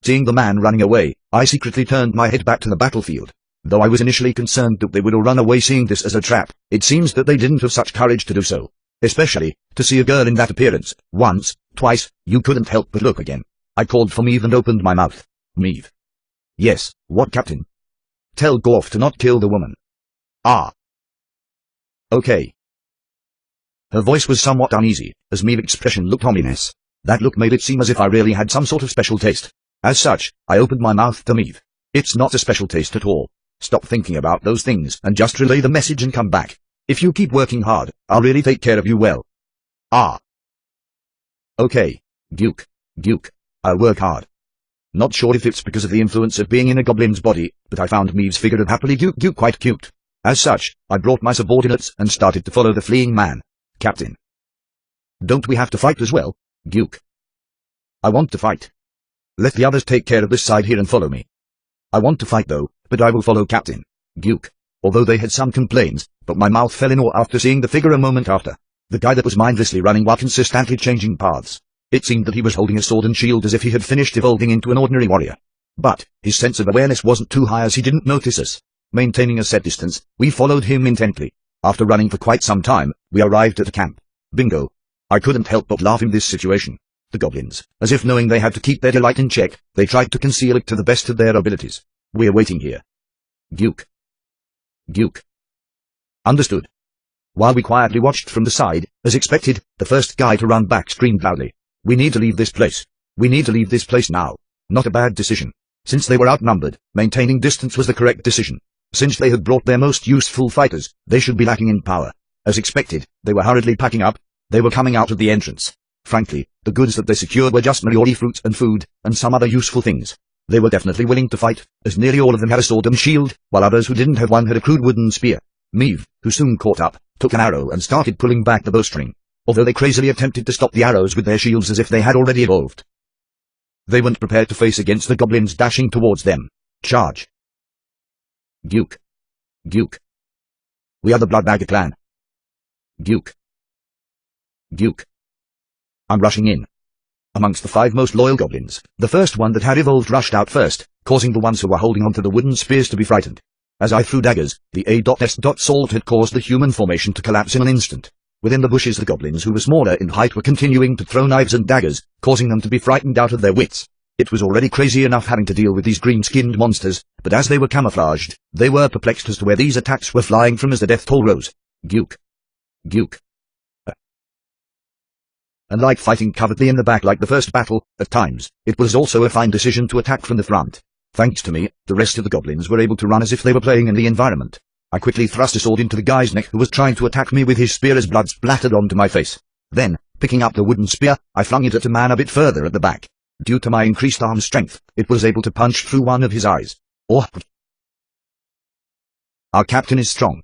Seeing the man running away, I secretly turned my head back to the battlefield. Though I was initially concerned that they would all run away seeing this as a trap, it seems that they didn't have such courage to do so. Especially, to see a girl in that appearance, once, twice, you couldn't help but look again. I called for Maeve and opened my mouth. Maeve. Yes, what, Captain? Tell Gorf to not kill the woman. Ah. Okay. Her voice was somewhat uneasy, as Maeve's expression looked ominous. That look made it seem as if I really had some sort of special taste. As such, I opened my mouth to Maeve. It's not a special taste at all. Stop thinking about those things and just relay the message and come back. If you keep working hard, I'll really take care of you well. Ah. Okay. Duke. I'll work hard. Not sure if it's because of the influence of being in a goblin's body, but I found Maeve's figure of happily Duke quite cute. As such, I brought my subordinates and started to follow the fleeing man. Captain. Don't we have to fight as well, Duke? I want to fight. Let the others take care of this side here and follow me. I want to fight though, but I will follow Captain Duke. Although they had some complaints, but my mouth fell in awe after seeing the figure a moment after. The guy that was mindlessly running while consistently changing paths. It seemed that he was holding a sword and shield as if he had finished evolving into an ordinary warrior. But his sense of awareness wasn't too high as he didn't notice us. Maintaining a set distance, we followed him intently. After running for quite some time, we arrived at the camp. Bingo. I couldn't help but laugh in this situation. The goblins, as if knowing they had to keep their delight in check, they tried to conceal it to the best of their abilities. We're waiting here. Duke. Understood. While we quietly watched from the side, as expected, the first guy to run back screamed loudly. We need to leave this place. We need to leave this place now. Not a bad decision. Since they were outnumbered, maintaining distance was the correct decision. Since they had brought their most useful fighters, they should be lacking in power. As expected, they were hurriedly packing up. They were coming out of the entrance. Frankly, the goods that they secured were just Moriori fruits and food, and some other useful things. They were definitely willing to fight, as nearly all of them had a sword and shield, while others who didn't have one had a crude wooden spear. Maeve, who soon caught up, took an arrow and started pulling back the bowstring. Although they crazily attempted to stop the arrows with their shields as if they had already evolved. They weren't prepared to face against the goblins dashing towards them. Charge. Duke. We are the Bloodbagger clan. Duke. I'm rushing in. Amongst the 5 most loyal goblins, the first one that had evolved rushed out first, causing the ones who were holding onto the wooden spears to be frightened. As I threw daggers, the A.S. salt had caused the human formation to collapse in an instant. Within the bushes the goblins who were smaller in height were continuing to throw knives and daggers, causing them to be frightened out of their wits. It was already crazy enough having to deal with these green-skinned monsters, but as they were camouflaged, they were perplexed as to where these attacks were flying from as the death toll rose. Duke. Unlike fighting covertly in the back like the first battle, at times, it was also a fine decision to attack from the front. Thanks to me, the rest of the goblins were able to run as if they were playing in the environment. I quickly thrust a sword into the guy's neck who was trying to attack me with his spear as blood splattered onto my face. Then, picking up the wooden spear, I flung it at a man a bit further at the back. Due to my increased arm strength, it was able to punch through one of his eyes. Our captain is strong.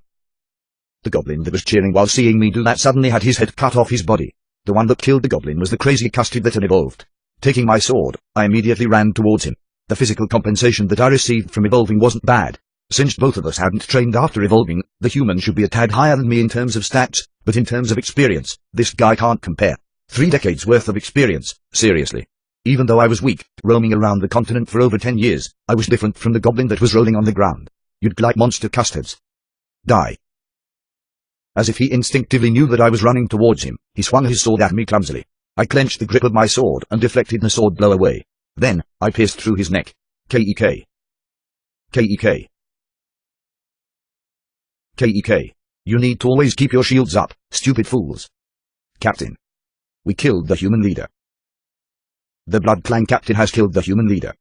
The goblin that was cheering while seeing me do that suddenly had his head cut off his body. The one that killed the goblin was the crazy custard that had evolved. Taking my sword, I immediately ran towards him. The physical compensation that I received from evolving wasn't bad. Since both of us hadn't trained after evolving, the human should be a tad higher than me in terms of stats, but in terms of experience, this guy can't compare. 3 decades worth of experience, seriously. Even though I was weak, roaming around the continent for over 10 years, I was different from the goblin that was rolling on the ground. You'd like monster custards. Die. As if he instinctively knew that I was running towards him, he swung his sword at me clumsily. I clenched the grip of my sword and deflected the sword blow away. Then, I pierced through his neck. K.E.K. You need to always keep your shields up, stupid fools. Captain. We killed the human leader. The Blood Clan captain has killed the human leader.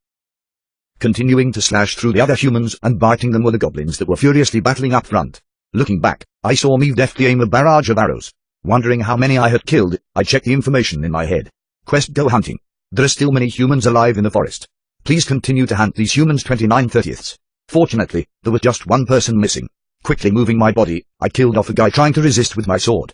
Continuing to slash through the other humans and biting them were the goblins that were furiously battling up front. Looking back, I saw Maeve deftly aim a barrage of arrows. Wondering how many I had killed, I checked the information in my head. Quest: go hunting. There are still many humans alive in the forest. Please continue to hunt these humans 29/30. Fortunately, there was just one person missing. Quickly moving my body, I killed off a guy trying to resist with my sword.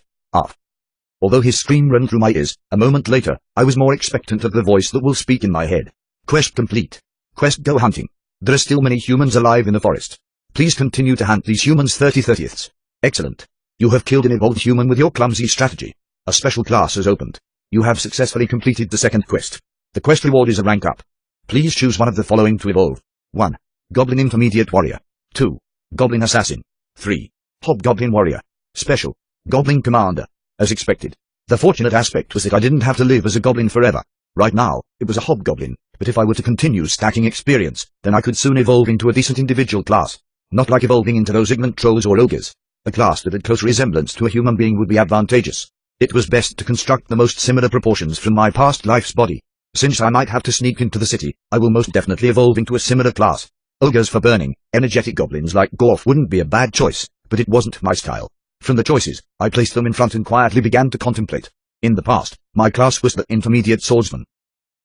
Although his scream ran through my ears, a moment later, I was more expectant of the voice that will speak in my head. Quest complete. Quest: go hunting. There are still many humans alive in the forest. Please continue to hunt these humans 30/30. Excellent. You have killed an evolved human with your clumsy strategy. A special class has opened. You have successfully completed the second quest. The quest reward is a rank up. Please choose one of the following to evolve. 1. Goblin Intermediate Warrior. 2. Goblin Assassin. 3. Hobgoblin Warrior. Special. Goblin Commander. As expected. The fortunate aspect was that I didn't have to live as a goblin forever. Right now, it was a hobgoblin, but if I were to continue stacking experience, then I could soon evolve into a decent individual class. Not like evolving into those ignorant trolls or ogres. A class that had close resemblance to a human being would be advantageous. It was best to construct the most similar proportions from my past life's body. Since I might have to sneak into the city, I will most definitely evolve into a similar class. Ogres for burning, energetic goblins like Gorf wouldn't be a bad choice, but it wasn't my style. From the choices, I placed them in front and quietly began to contemplate. In the past, my class was the Intermediate Swordsman.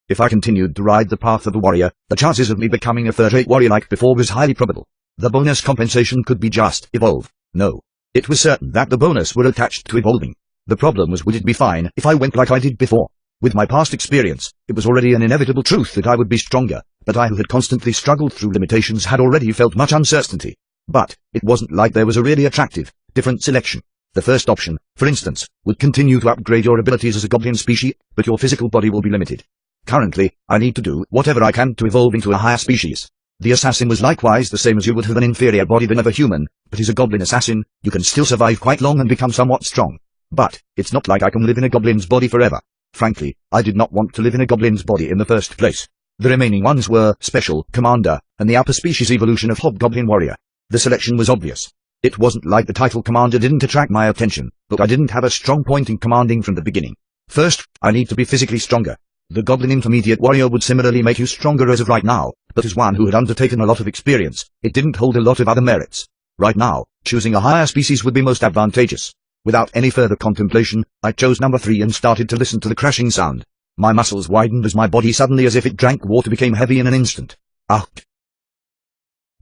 If I continued to ride the path of a warrior, the chances of me becoming a third-rate warrior like before was highly probable. The bonus compensation could be just evolve. No. It was certain that the bonus were attached to evolving. The problem was, would it be fine if I went like I did before? With my past experience, it was already an inevitable truth that I would be stronger, but I who had constantly struggled through limitations had already felt much uncertainty. But it wasn't like there was a really attractive, different selection. The first option, for instance, would continue to upgrade your abilities as a goblin species, but your physical body will be limited. Currently, I need to do whatever I can to evolve into a higher species. The assassin was likewise the same as you would have an inferior body than of a human, but as a goblin assassin, you can still survive quite long and become somewhat strong. But it's not like I can live in a goblin's body forever. Frankly, I did not want to live in a goblin's body in the first place. The remaining ones were Special, Commander, and the upper species evolution of Hobgoblin Warrior. The selection was obvious. It wasn't like the title Commander didn't attract my attention, but I didn't have a strong point in commanding from the beginning. First, I need to be physically stronger. The Goblin Intermediate Warrior would similarly make you stronger as of right now, but as one who had undertaken a lot of experience, it didn't hold a lot of other merits. Right now, choosing a higher species would be most advantageous. Without any further contemplation, I chose number 3 and started to listen to the crashing sound. My muscles widened as my body suddenly, as if it drank water, became heavy in an instant. Ah!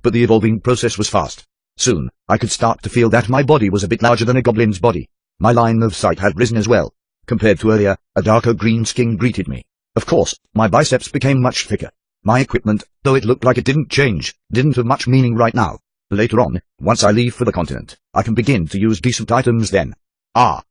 But the evolving process was fast. Soon, I could start to feel that my body was a bit larger than a goblin's body. My line of sight had risen as well. Compared to earlier, a darker green skin greeted me. Of course, my biceps became much thicker. My equipment, though it looked like it didn't change, didn't have much meaning right now. Later on, once I leave for the continent, I can begin to use decent items then. Ah!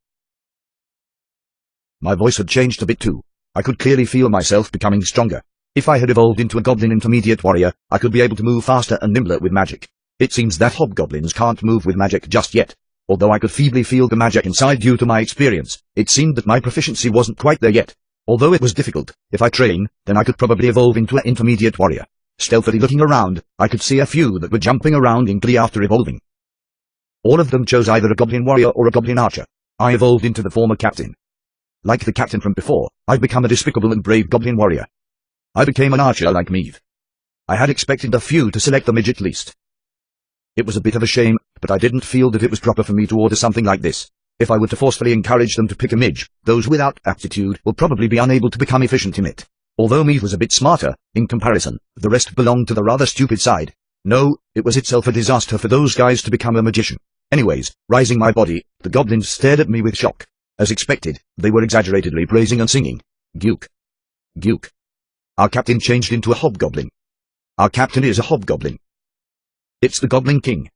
My voice had changed a bit too. I could clearly feel myself becoming stronger. If I had evolved into a Goblin Intermediate Warrior, I could be able to move faster and nimbler with magic. It seems that hobgoblins can't move with magic just yet. Although I could feebly feel the magic inside due to my experience, it seemed that my proficiency wasn't quite there yet. Although it was difficult, if I train, then I could probably evolve into an Intermediate Warrior. Stealthily looking around, I could see a few that were jumping around in glee after evolving. All of them chose either a Goblin Warrior or a Goblin Archer. I evolved into the former captain. Like the captain from before, I'd become a despicable and brave Goblin Warrior. I became an archer like Meave. I had expected a few to select the midge at least. It was a bit of a shame, but I didn't feel that it was proper for me to order something like this. If I were to forcefully encourage them to pick a midge, those without aptitude will probably be unable to become efficient in it. Although Meave was a bit smarter, in comparison, the rest belonged to the rather stupid side. No, it was itself a disaster for those guys to become a magician. Anyways, rising my body, the goblins stared at me with shock. As expected, they were exaggeratedly praising and singing. Guke. Guke. Our captain changed into a hobgoblin. Our captain is a hobgoblin. It's the Goblin King.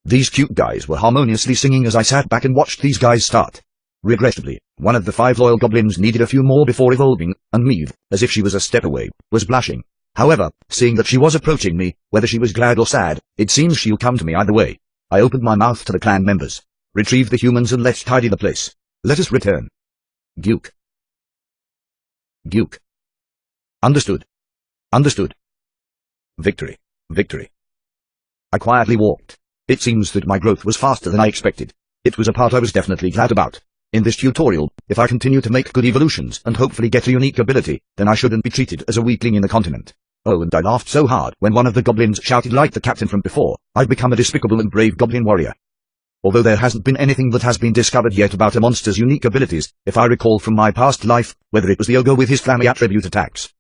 These cute guys were harmoniously singing as I sat back and watched these guys start. Regrettably, one of the 5 loyal goblins needed a few more before evolving, and Meave, as if she was a step away, was blushing. However, seeing that she was approaching me, whether she was glad or sad, it seems she'll come to me either way. I opened my mouth to the clan members. Retrieve the humans and let's tidy the place. Let us return. Guke. Guke. Understood. Understood. Victory. Victory. I quietly walked. It seems that my growth was faster than I expected. It was a part I was definitely glad about. In this tutorial, if I continue to make good evolutions and hopefully get a unique ability, then I shouldn't be treated as a weakling in the continent. Oh, and I laughed so hard when one of the goblins shouted like the captain from before, I've become a despicable and brave goblin warrior. Although there hasn't been anything that has been discovered yet about a monster's unique abilities, if I recall from my past life, whether it was the ogre with his flammy attribute attacks,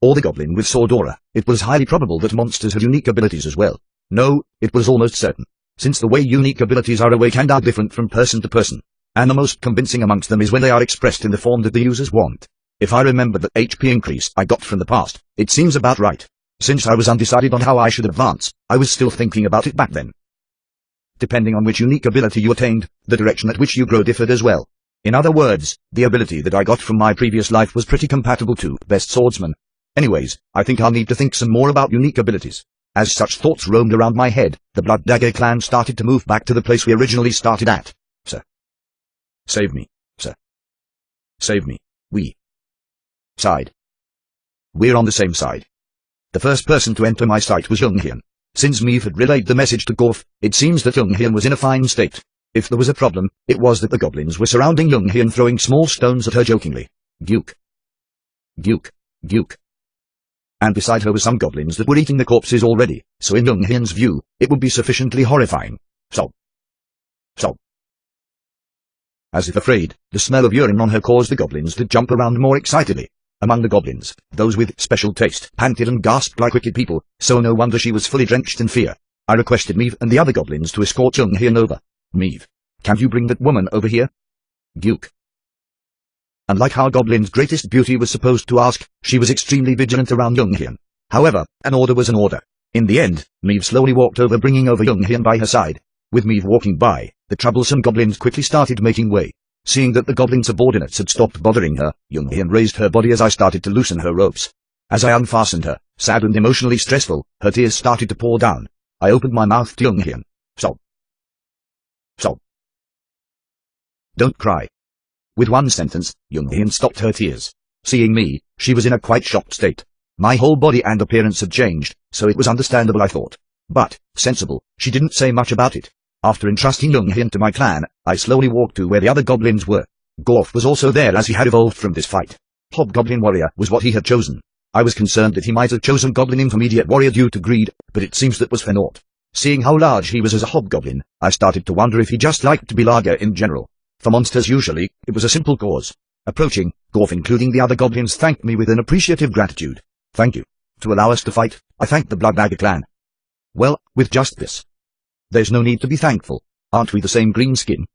or the goblin with sword aura, it was highly probable that monsters had unique abilities as well. No, it was almost certain, since the way unique abilities are awake and are different from person to person, and the most convincing amongst them is when they are expressed in the form that the users want. If I remember the HP increase I got from the past, it seems about right. Since I was undecided on how I should advance, I was still thinking about it back then. Depending on which unique ability you attained, the direction at which you grow differed as well. In other words, the ability that I got from my previous life was pretty compatible to Best Swordsman. Anyways, I think I'll need to think some more about unique abilities. As such thoughts roamed around my head, the Blood Dagger clan started to move back to the place we originally started at. Sir. Save me, sir. Save me. We. Side. We're on the same side. The first person to enter my sight was Young Hyun. Since Meave had relayed the message to Gorf, it seems that Young Hyun was in a fine state. If there was a problem, it was that the goblins were surrounding Young Hyun, throwing small stones at her jokingly. Gyuk. Gyuk. Gyuk. And beside her were some goblins that were eating the corpses already, so in Young Hyun's view, it would be sufficiently horrifying. Sob. Sob. As if afraid, the smell of urine on her caused the goblins to jump around more excitedly. Among the goblins, those with special taste panted and gasped like wicked people, so no wonder she was fully drenched in fear. I requested Meave and the other goblins to escort Young Hyun over. Meave, can you bring that woman over here? Gyuk. Unlike how Goblin's greatest beauty was supposed to ask, she was extremely vigilant around Young Hyun. However, an order was an order. In the end, Meave slowly walked over, bringing over Young Hyun by her side. With Meave walking by, the troublesome goblins quickly started making way. Seeing that the goblin subordinates had stopped bothering her, Young Hyun raised her body as I started to loosen her ropes. As I unfastened her, sad and emotionally stressful, her tears started to pour down. I opened my mouth to Young Hyun. Sob. Sob. Don't cry. With one sentence, Young Hyun stopped her tears. Seeing me, she was in a quite shocked state. My whole body and appearance had changed, so it was understandable, I thought. But, sensible, she didn't say much about it. After entrusting Young Hyun to my clan, I slowly walked to where the other goblins were. Gorf was also there, as he had evolved from this fight. Hobgoblin warrior was what he had chosen. I was concerned that he might have chosen goblin intermediate warrior due to greed, but it seems that was for naught. Seeing how large he was as a hobgoblin, I started to wonder if he just liked to be larger in general. For monsters usually, it was a simple cause. Approaching, Gorf including the other goblins thanked me with an appreciative gratitude. Thank you. To allow us to fight, I thanked the Blood Dagger clan. Well, with just this. There's no need to be thankful. Aren't we the same green skin?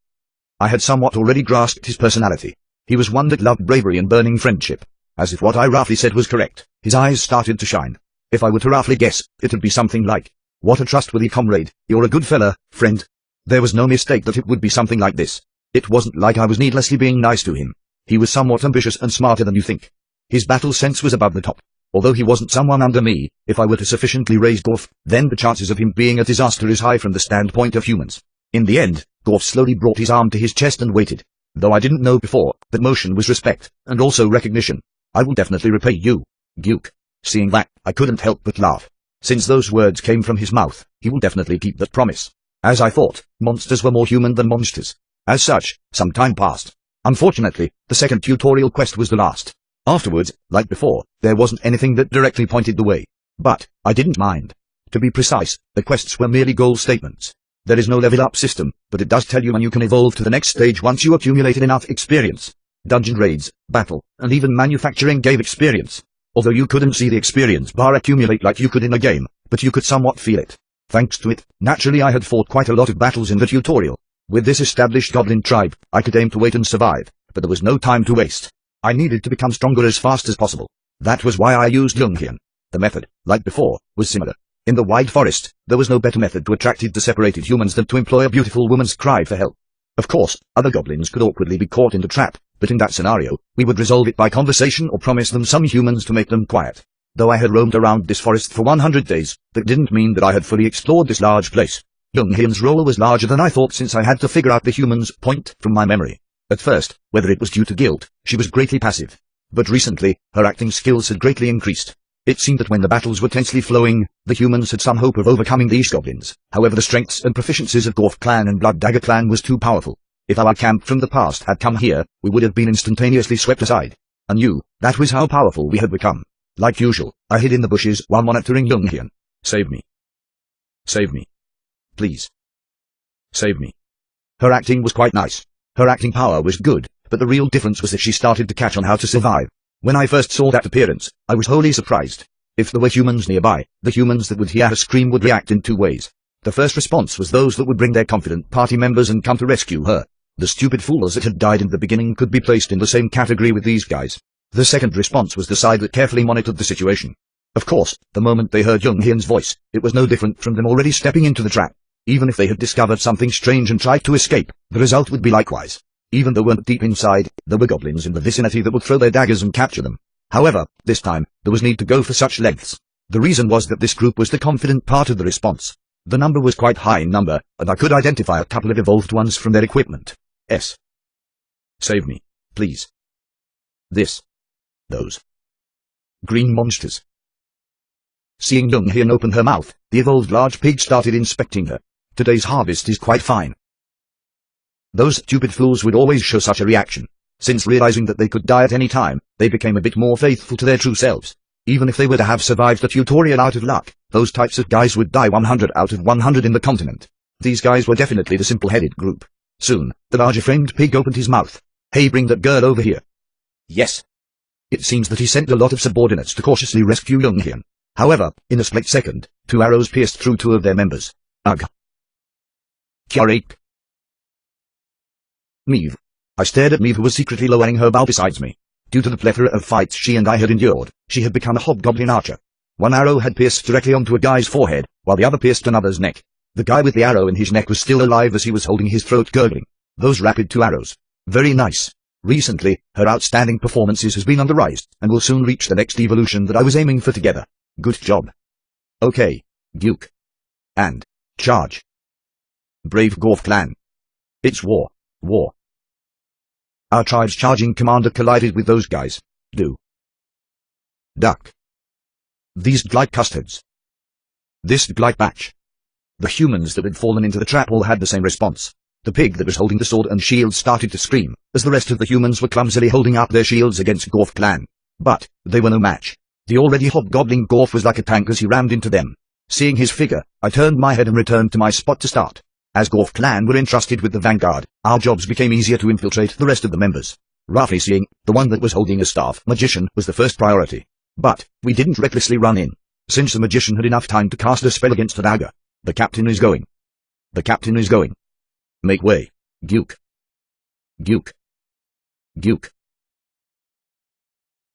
I had somewhat already grasped his personality. He was one that loved bravery and burning friendship. As if what I roughly said was correct, his eyes started to shine. If I were to roughly guess, it'd be something like, "What a trustworthy comrade, you're a good fella, friend." There was no mistake that it would be something like this. It wasn't like I was needlessly being nice to him. He was somewhat ambitious and smarter than you think. His battle sense was above the top. Although he wasn't someone under me, if I were to sufficiently raise Gorf, then the chances of him being a disaster is high from the standpoint of humans. In the end, Gorf slowly brought his arm to his chest and waited. Though I didn't know before, that motion was respect, and also recognition. I will definitely repay you, Gyuk. Seeing that, I couldn't help but laugh. Since those words came from his mouth, he will definitely keep that promise. As I thought, monsters were more human than monsters. As such, some time passed. Unfortunately, the second tutorial quest was the last. Afterwards, like before, there wasn't anything that directly pointed the way. But, I didn't mind. To be precise, the quests were merely goal statements. There is no level up system, but it does tell you when you can evolve to the next stage once you accumulated enough experience. Dungeon raids, battle, and even manufacturing gave experience. Although you couldn't see the experience bar accumulate like you could in a game, but you could somewhat feel it. Thanks to it, naturally I had fought quite a lot of battles in the tutorial. With this established goblin tribe, I could aim to wait and survive, but there was no time to waste. I needed to become stronger as fast as possible. That was why I used Young Hyun. The method, like before, was similar. In the wide forest, there was no better method to attract the separated humans than to employ a beautiful woman's cry for help. Of course, other goblins could awkwardly be caught in the trap, but in that scenario, we would resolve it by conversation or promise them some humans to make them quiet. Though I had roamed around this forest for 100 days, that didn't mean that I had fully explored this large place. Young Hyun's role was larger than I thought since I had to figure out the humans' point from my memory. At first, whether it was due to guilt, she was greatly passive. But recently, her acting skills had greatly increased. It seemed that when the battles were tensely flowing, the humans had some hope of overcoming these goblins. However, the strengths and proficiencies of Gorf clan and Blood Dagger clan was too powerful. If our camp from the past had come here, we would have been instantaneously swept aside. I knew, that was how powerful we had become. Like usual, I hid in the bushes while monitoring Young Hyun. Save me. Save me. Please. Save me. Her acting was quite nice. Her acting power was good, but the real difference was that she started to catch on how to survive. When I first saw that appearance, I was wholly surprised. If there were humans nearby, the humans that would hear her scream would react in two ways. The first response was those that would bring their confident party members and come to rescue her. The stupid fools that had died in the beginning could be placed in the same category with these guys. The second response was the side that carefully monitored the situation. Of course, the moment they heard Young Hyun's voice, it was no different from them already stepping into the trap. Even if they had discovered something strange and tried to escape, the result would be likewise. Even though weren't deep inside, there were goblins in the vicinity that would throw their daggers and capture them. However, this time, there was need to go for such lengths. The reason was that this group was the confident part of the response. The number was quite high in number, and I could identify a couple of evolved ones from their equipment. Save me, please. Those green monsters. Seeing Young Hyun open her mouth, the evolved large pig started inspecting her. Today's harvest is quite fine. Those stupid fools would always show such a reaction. Since realizing that they could die at any time, they became a bit more faithful to their true selves. Even if they were to have survived the tutorial out of luck, those types of guys would die 100 out of 100 in the continent. These guys were definitely the simple-headed group. Soon, the larger-framed pig opened his mouth. Hey, bring that girl over here. Yes. It seems that he sent a lot of subordinates to cautiously rescue Young Hyun. However, in a split second, 2 arrows pierced through 2 of their members. Ugh. Kyarik. Meve. I stared at Meve, who was secretly lowering her bow besides me. Due to the plethora of fights she and I had endured, she had become a hobgoblin archer. One arrow had pierced directly onto a guy's forehead, while the other pierced another's neck. The guy with the arrow in his neck was still alive as he was holding his throat gurgling. Those rapid 2 arrows. Very nice. Recently, her outstanding performances has been on the rise, and will soon reach the next evolution that I was aiming for together. Good job. Okay, Duke. And charge. Brave Gorf clan. It's war. War. Our tribe's charging commander collided with those guys. Duck. These like custards. This like batch. The humans that had fallen into the trap all had the same response. The pig that was holding the sword and shield started to scream, as the rest of the humans were clumsily holding up their shields against Gorf clan. But they were no match. The already hobgoblin Gorf was like a tank as he rammed into them. Seeing his figure, I turned my head and returned to my spot to start. As Gorf clan were entrusted with the vanguard, our jobs became easier to infiltrate the rest of the members. Roughly seeing, the one that was holding a staff magician was the first priority. But we didn't recklessly run in. Since the magician had enough time to cast a spell against the dagger. The captain is going. The captain is going. Make way. Duke. Duke. Duke.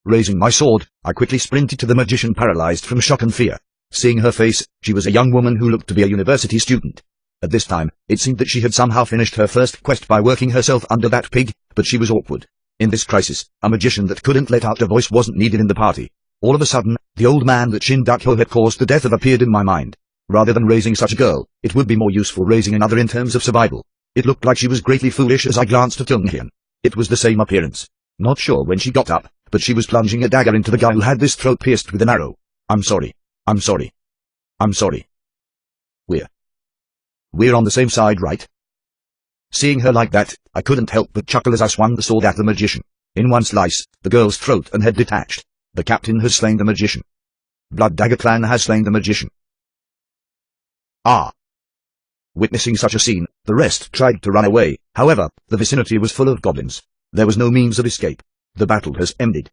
Raising my sword, I quickly sprinted to the magician, paralyzed from shock and fear. Seeing her face, she was a young woman who looked to be a university student. At this time, it seemed that she had somehow finished her first quest by working herself under that pig, but she was awkward. In this crisis, a magician that couldn't let out a voice wasn't needed in the party. All of a sudden, the old man that Shin Duk-ho had caused the death of appeared in my mind. Rather than raising such a girl, it would be more useful raising another in terms of survival. It looked like she was greatly foolish as I glanced at Young Hyun. It was the same appearance. Not sure when she got up, but she was plunging a dagger into the guy who had this throat pierced with an arrow. I'm sorry. I'm sorry. I'm sorry. We're on the same side, right? Seeing her like that, I couldn't help but chuckle as I swung the sword at the magician. In one slice, the girl's throat and head detached. The captain has slain the magician. Blood Dagger clan has slain the magician. Ah! Witnessing such a scene, the rest tried to run away. However, the vicinity was full of goblins. There was no means of escape. The battle has ended.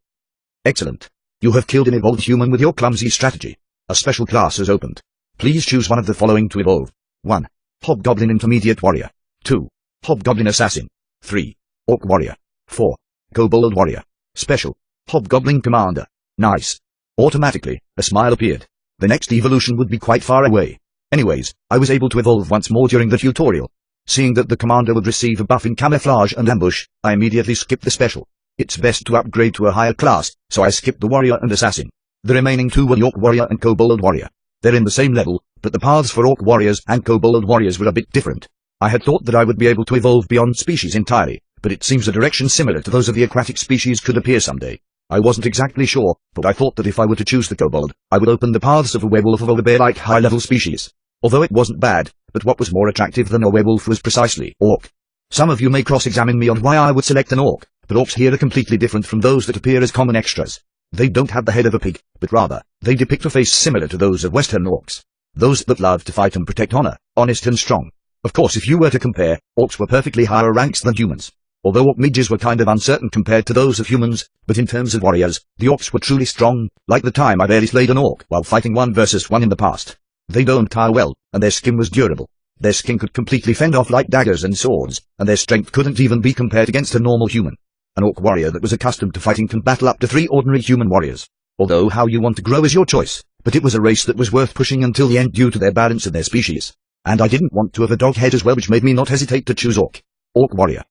Excellent. You have killed an evolved human with your clumsy strategy. A special class has opened. Please choose one of the following to evolve. 1. Hobgoblin Intermediate Warrior. 2. Hobgoblin Assassin. 3. Orc Warrior. 4. Kobold Warrior. Special. Hobgoblin Commander. Nice. Automatically, a smile appeared. The next evolution would be quite far away. Anyways, I was able to evolve once more during the tutorial. Seeing that the commander would receive a buff in camouflage and ambush, I immediately skipped the special. It's best to upgrade to a higher class, so I skipped the Warrior and Assassin. The remaining 2 were the Orc Warrior and Kobold Warrior. They're in the same level, but the paths for Orc Warriors and Kobold Warriors were a bit different. I had thought that I would be able to evolve beyond species entirely, but it seems a direction similar to those of the aquatic species could appear someday. I wasn't exactly sure, but I thought that if I were to choose the Kobold, I would open the paths of a werewolf or a bear-like high-level species. Although it wasn't bad, but what was more attractive than a werewolf was precisely Orc. Some of you may cross-examine me on why I would select an Orc, but Orcs here are completely different from those that appear as common extras. They don't have the head of a pig, but rather, they depict a face similar to those of Western Orcs. Those that love to fight and protect honor, honest and strong. Of course, if you were to compare, Orcs were perfectly higher ranks than humans. Although Orc mages were kind of uncertain compared to those of humans, but in terms of warriors, the Orcs were truly strong, like the time I barely slayed an Orc while fighting 1 versus 1 in the past. They don't tire well, and their skin was durable. Their skin could completely fend off light daggers and swords, and their strength couldn't even be compared against a normal human. An Orc warrior that was accustomed to fighting can battle up to 3 ordinary human warriors. Although how you want to grow is your choice, but it was a race that was worth pushing until the end due to their balance of their species. And I didn't want to have a dog head as well, which made me not hesitate to choose Orc. Orc warrior.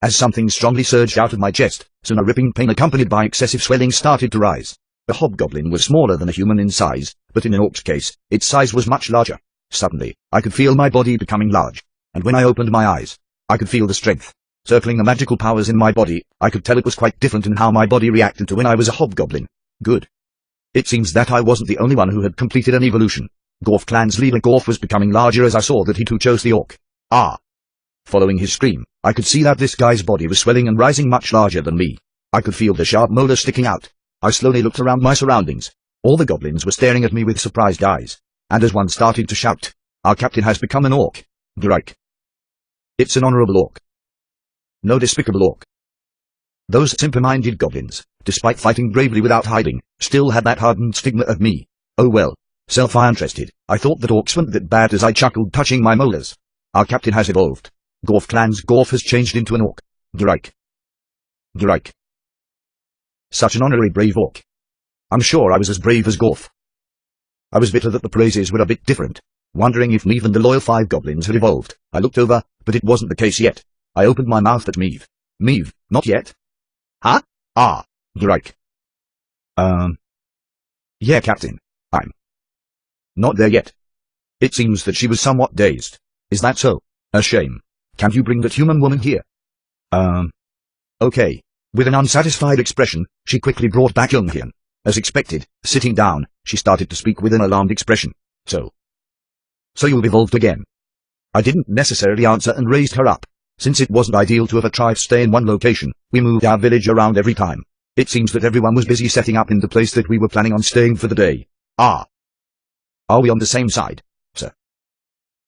as something strongly surged out of my chest. Soon a ripping pain accompanied by excessive swelling started to rise. The hobgoblin was smaller than a human in size, but in an orc's case, its size was much larger. Suddenly, I could feel my body becoming large, and when I opened my eyes, I could feel the strength circling the magical powers in my body. I could tell it was quite different in how my body reacted to when I was a hobgoblin. Good. It seems that I wasn't the only one who had completed an evolution. Gorf clan's leader Gorf was becoming larger as I saw that he too chose the orc. Ah! Following his scream, I could see that this guy's body was swelling and rising much larger than me. I could feel the sharp molars sticking out. I slowly looked around my surroundings. All the goblins were staring at me with surprised eyes. And as one started to shout, "Our captain has become an orc." Grike. It's an honorable orc. No despicable orc. Those simple-minded goblins, despite fighting bravely without hiding, still had that hardened stigma of me. Oh well, self-interested, I thought that orcs weren't that bad as I chuckled, touching my molars. Our captain has evolved. Gorf clan's Gorf has changed into an orc. Grike. Grike. Such an honorary brave orc. I'm sure I was as brave as Gorf. I was bitter that the praises were a bit different, wondering if Meave and the loyal 5 goblins had evolved. I looked over, but it wasn't the case yet. I opened my mouth at Meave. Meave, not yet? Huh? Ah, Grike. Yeah, Captain. I'm not there yet. It seems that she was somewhat dazed. Is that so? A shame. Can you bring that human woman here? Okay. With an unsatisfied expression, she quickly brought back Younghyun. As expected, sitting down, she started to speak with an alarmed expression. So you've evolved again? I didn't necessarily answer and raised her up. Since it wasn't ideal to have a tribe stay in one location, we moved our village around every time. It seems that everyone was busy setting up in the place that we were planning on staying for the day. Ah. Are we on the same side, sir?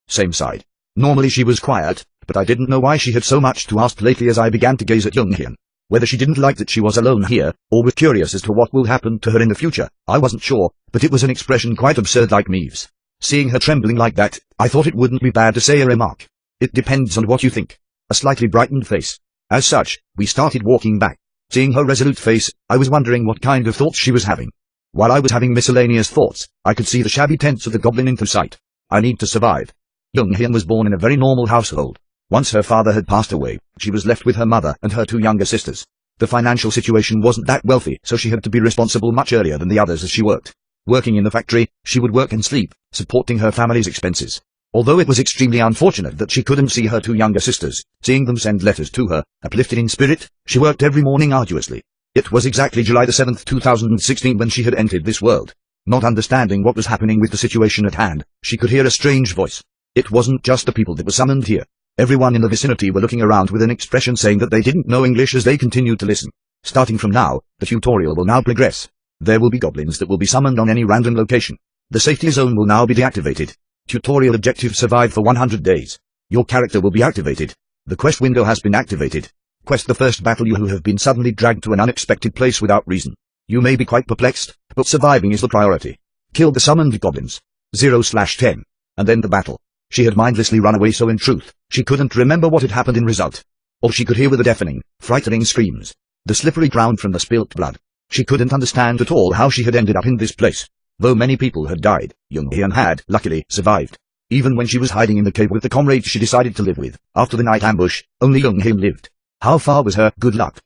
Same side. Normally she was quiet, but I didn't know why she had so much to ask lately as I began to gaze at Younghyun. Whether she didn't like that she was alone here, or was curious as to what will happen to her in the future, I wasn't sure, but it was an expression quite absurd like Meave's. Seeing her trembling like that, I thought it wouldn't be bad to say a remark. It depends on what you think. A slightly brightened face. As such, we started walking back. Seeing her resolute face, I was wondering what kind of thoughts she was having. While I was having miscellaneous thoughts, I could see the shabby tents of the goblin into sight. I need to survive. Younghyun was born in a very normal household. Once her father had passed away, she was left with her mother and her 2 younger sisters. The financial situation wasn't that wealthy, so she had to be responsible much earlier than the others as she worked. Working in the factory, she would work and sleep, supporting her family's expenses. Although it was extremely unfortunate that she couldn't see her 2 younger sisters, seeing them send letters to her, uplifted in spirit, she worked every morning arduously. It was exactly July the 7th, 2016 when she had entered this world. Not understanding what was happening with the situation at hand, she could hear a strange voice. It wasn't just the people that were summoned here. Everyone in the vicinity were looking around with an expression saying that they didn't know English as they continued to listen. Starting from now, the tutorial will now progress. There will be goblins that will be summoned on any random location. The safety zone will now be deactivated. Tutorial objective: survive for 100 days. Your character will be activated. The quest window has been activated. Quest the first battle: you who have been suddenly dragged to an unexpected place without reason. You may be quite perplexed, but surviving is the priority. Kill the summoned goblins. 0/10. And then the battle. She had mindlessly run away, so in truth, she couldn't remember what had happened in result. All she could hear were the deafening, frightening screams. The slippery ground from the spilt blood. She couldn't understand at all how she had ended up in this place. Though many people had died, Younghyun had, luckily, survived. Even when she was hiding in the cave with the comrades she decided to live with, after the night ambush, only Younghyun lived. How far was her good luck?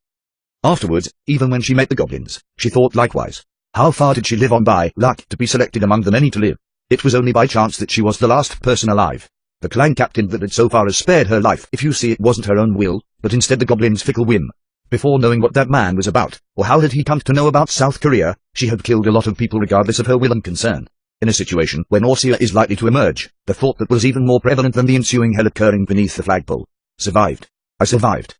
Afterwards, even when she met the goblins, she thought likewise. How far did she live on by luck to be selected among the many to live? It was only by chance that she was the last person alive. The clan captain that had so far has spared her life. If you see, it wasn't her own will, but instead the goblin's fickle whim. Before knowing what that man was about, or how had he come to know about South Korea, she had killed a lot of people regardless of her will and concern. In a situation where nausea is likely to emerge, the thought that was even more prevalent than the ensuing hell occurring beneath the flagpole. Survived. I survived.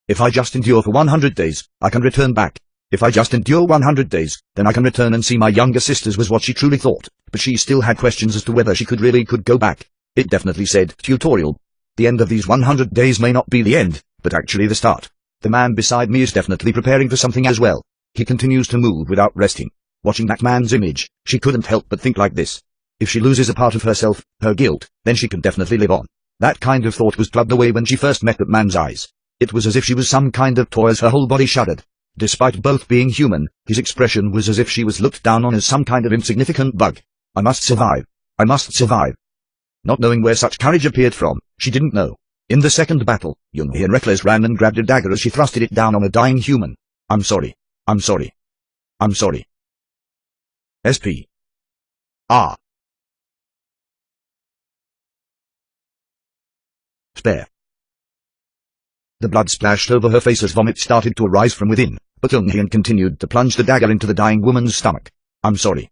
If I just endure for 100 days, I can return back. If I just endure 100 days, then I can return and see my younger sisters, was what she truly thought, but she still had questions as to whether she really could go back. It definitely said, tutorial. The end of these 100 days may not be the end, but actually the start. The man beside me is definitely preparing for something as well. He continues to move without resting. Watching that man's image, she couldn't help but think like this. If she loses a part of herself, her guilt, then she can definitely live on. That kind of thought was plugged away when she first met that man's eyes. It was as if she was some kind of toy as her whole body shuddered. Despite both being human, his expression was as if she was looked down on as some kind of insignificant bug. I must survive. I must survive. Not knowing where such courage appeared from, she didn't know. In the second battle, Young-hee reckless ran and grabbed a dagger as she thrusted it down on a dying human. I'm sorry. I'm sorry. I'm sorry. SP. R. Spare. The blood splashed over her face as vomit started to arise from within, but Young-hee continued to plunge the dagger into the dying woman's stomach. I'm sorry.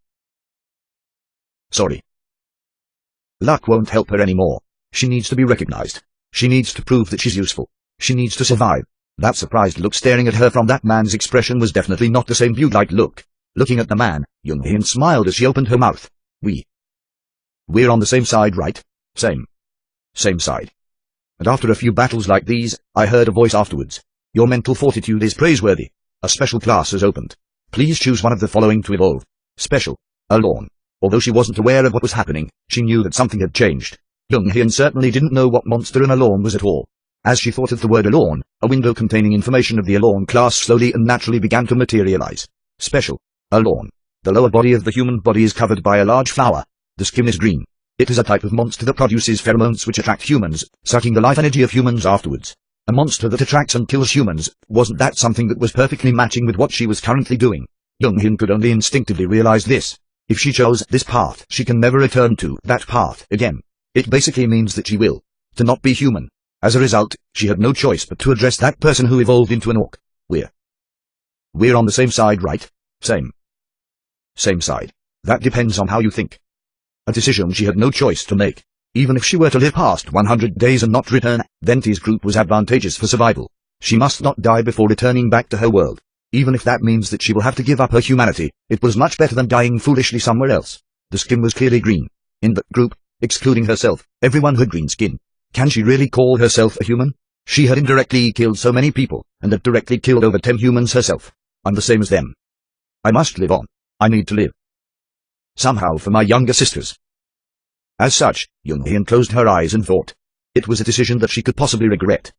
Sorry. Luck won't help her anymore. She needs to be recognized. She needs to prove that she's useful. She needs to survive. That surprised look staring at her from that man's expression was definitely not the same beaut-like look. Looking at the man, Young-hee smiled as she opened her mouth. We're on the same side, right? Same side. And after a few battles like these, I heard a voice afterwards. Your mental fortitude is praiseworthy. A special class has opened. Please choose one of the following to evolve. Special. Alone. Although she wasn't aware of what was happening, she knew that something had changed. Young-hee certainly didn't know what monster an Alorn was at all. As she thought of the word Alorn, a window containing information of the Alorn class slowly and naturally began to materialize. Special. Alorn. The lower body of the human body is covered by a large flower. The skin is green. It is a type of monster that produces pheromones which attract humans, sucking the life energy of humans afterwards. A monster that attracts and kills humans, wasn't that something that was perfectly matching with what she was currently doing? Young-hee could only instinctively realize this. If she chose this path, she can never return to that path again. It basically means that she will to not be human. As a result, she had no choice but to address that person who evolved into an orc. We're on the same side, right? Same side. That depends on how you think. A decision she had no choice to make. Even if she were to live past 100 days and not return, then this group was advantageous for survival. She must not die before returning back to her world. Even if that means that she will have to give up her humanity, it was much better than dying foolishly somewhere else. The skin was clearly green. In that group, excluding herself, everyone had green skin. Can she really call herself a human? She had indirectly killed so many people, and had directly killed over 10 humans herself. I'm the same as them. I must live on. I need to live. Somehow for my younger sisters. As such, Young-hee closed her eyes and thought. It was a decision that she could possibly regret.